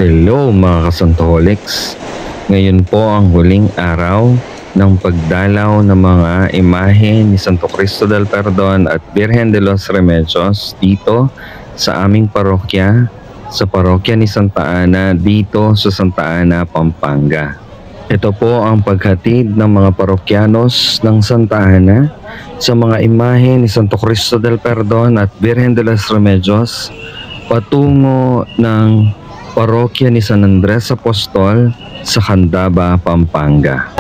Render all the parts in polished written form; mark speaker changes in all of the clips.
Speaker 1: Hello mga kasantoholics! Ngayon po ang huling araw ng pagdalaw ng mga imahe ni Santo Cristo del Perdon at Virgen de los Remedios dito sa aming parokya, sa parokya ni Santa Ana dito sa Santa Ana, Pampanga. Ito po ang paghatid ng mga parokyanos ng Santa Ana sa mga imahe ni Santo Cristo del Perdon at Virgen de los Remedios patungo ng parokya ni San Andres Apostol sa Candaba, Pampanga.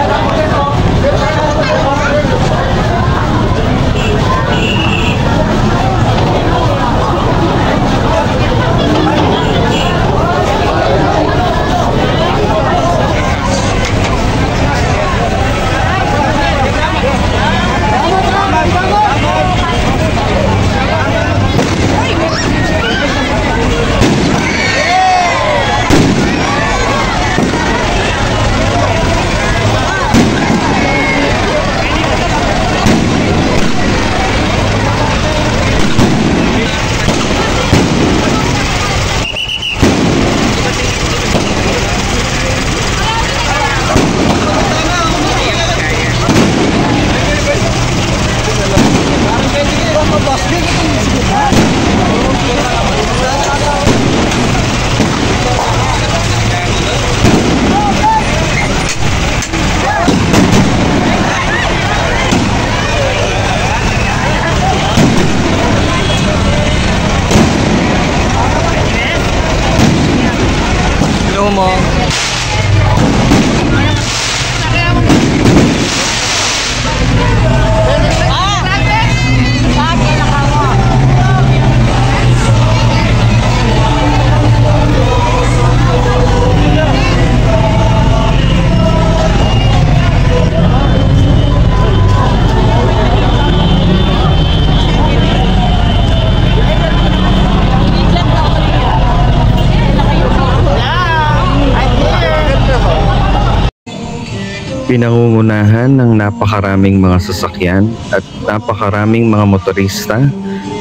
Speaker 1: Pinangungunahan ng napakaraming mga sasakyan at napakaraming mga motorista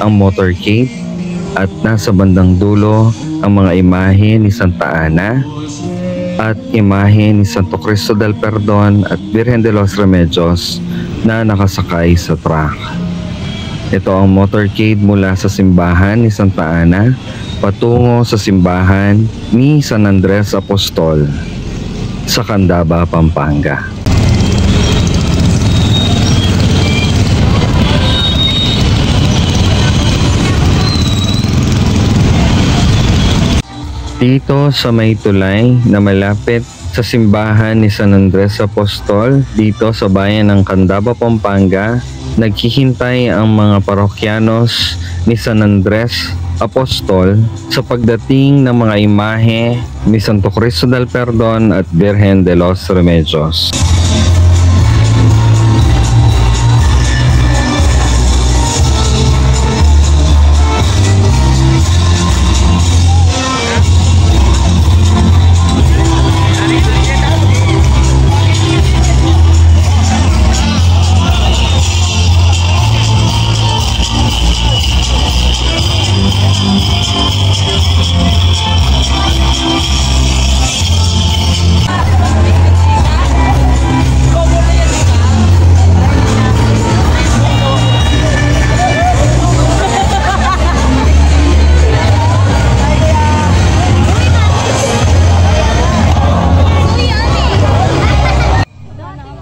Speaker 1: ang motorcade at nasa bandang dulo ang mga imahe ni Santa Ana at imahe ni Santo Cristo del Perdon at Virgen de los Remedios na nakasakay sa truck. Ito ang motorcade mula sa simbahan ni Santa Ana patungo sa simbahan ni San Andres Apostol sa Candaba, Pampanga. Dito sa may tulay na malapit sa simbahan ni San Andres Apostol dito sa bayan ng Candaba, Pampanga, naghihintay ang mga parokyanos ni San Andres Apostol sa pagdating ng mga imahe ni Santo Cristo del Perdon at Virgen de los Remedios.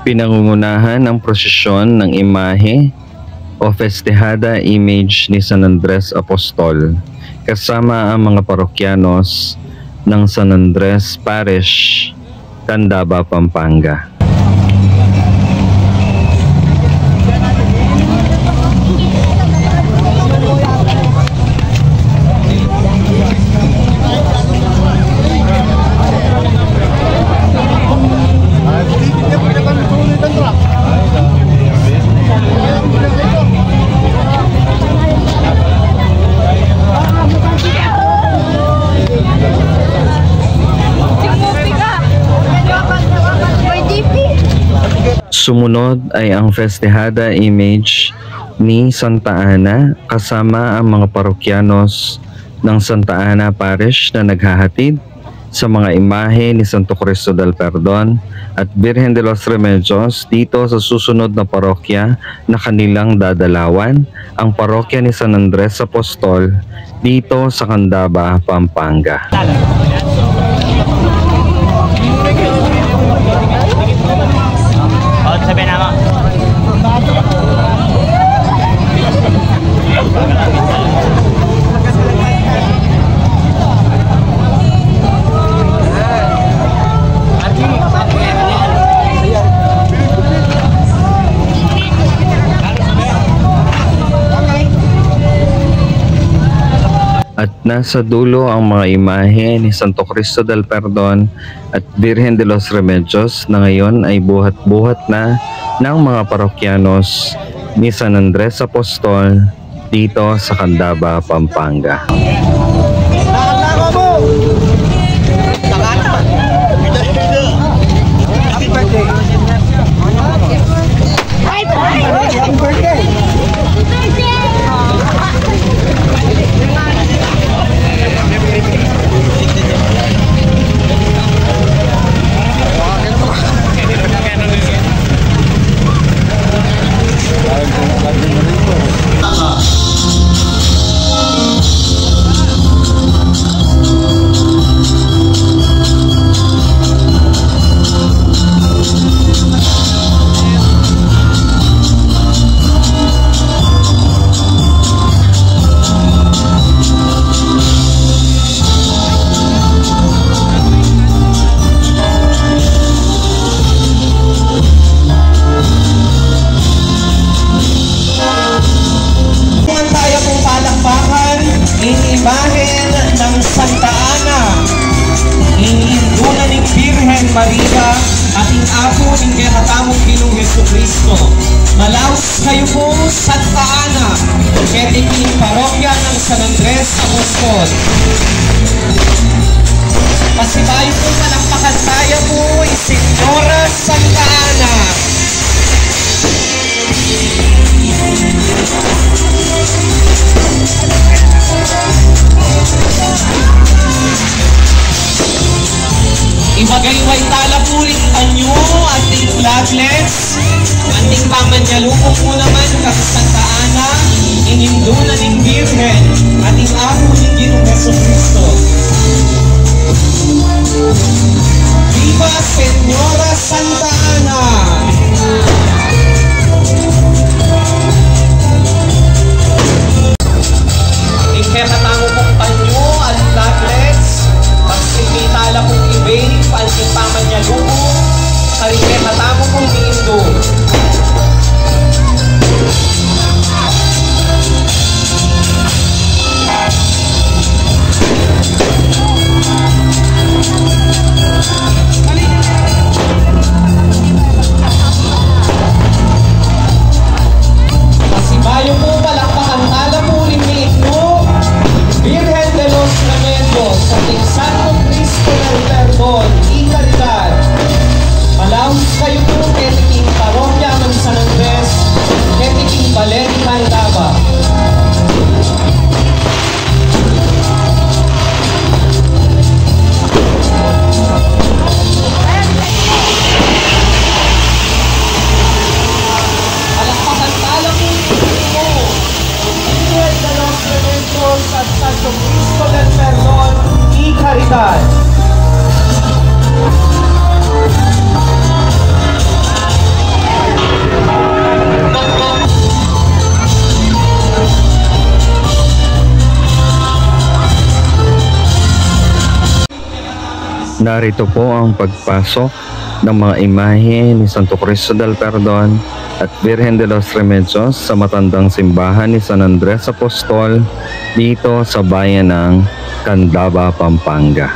Speaker 1: Pinangungunahan ang prosesyon ng imahe o festejada image ni San Andres Apostol kasama ang mga parokyanos ng San Andres Parish, Candaba, Pampanga. Sumunod ay ang festejada image ni Santa Ana kasama ang mga parokyanos ng Santa Ana Parish na naghahatid sa mga imahe ni Santo Cristo del Perdon at Virgen de los Remedios dito sa susunod na parokya na kanilang dadalawan, ang parokya ni San Andres Apostol dito sa Candaba, Pampanga. At nasa dulo ang mga imahe ni Santo Cristo del Perdon at Virgen de los Remedios na ngayon ay buhat-buhat na ng mga parokyanos ni San Andres Apostol dito sa Candaba, Pampanga.
Speaker 2: Imahen ng Santa Ana, inindunan ng Birhen Maria, ating apo ng katamong Ginoong Jesucristo. Malaos kayo po, Santa Ana, ketiking parokya ng San Andres Apostol. Pasibayo po, palakpakan tayo po, Senyora Santa Ana. Ibagayway tala po rin tanyo, ating flaglets, ating pamanyalupong po naman kami Santa Ana, inindunan ng Birhen, ating apo ng Ginoong Jesucristo. Viva Senyora Santa Ana! Ikekatamo pong tanyo at flaglets, pagsilitala pong ibig, panting pamanyalupo, karike matamo pong iindo. Pasibayo po, palakpakan tala po rin iindo, Virgen de los Remedios, sa Santo Cristo del Perdon, ikaridad. Malawis kayo po, ketiking parokya ng San Andres, ketiking Baleri Candaba. Palakpakan tala po ito, Virgen de los Remedios at Santo Cristo del Perdon, ikaridad.
Speaker 1: Narito po ang pagpasok ng mga imahe ni Santo Cristo del Perdon at Virgen de los Remedios sa matandang simbahan ni San Andres Apostol dito sa bayan ng Candaba, Pampanga.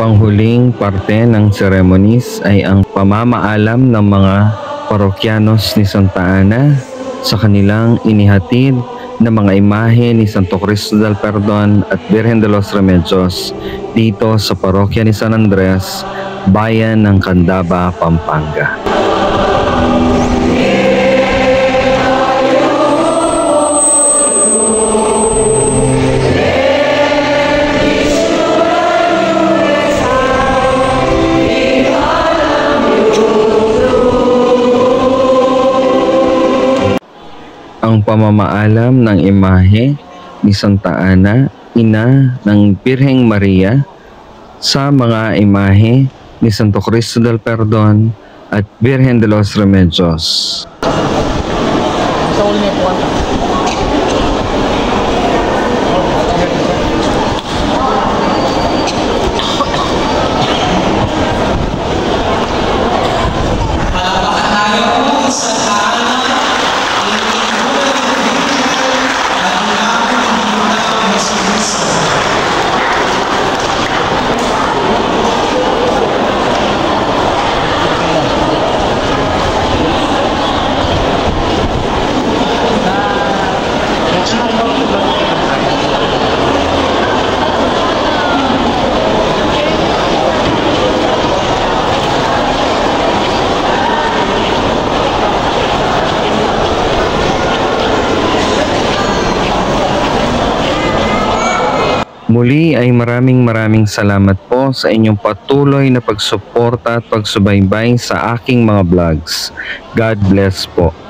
Speaker 1: panghuling parte ng ceremonies ay ang pamamaalam ng mga parokyanos ni Santa Ana sa kanilang inihatid na mga imahe ni Santo Cristo del Perdon at Virgen de los Remedios dito sa parokya ni San Andres, bayan ng Candaba, Pampanga. Ang pamamaalam ng imahe ni Santa Ana, ina ng Birheng Maria, sa mga imahe ni Santo Cristo del Perdon at Virgen de los Remedios. Muli ay maraming salamat po sa inyong patuloy na pagsuporta at pagsubaybay sa aking mga vlogs. God bless po.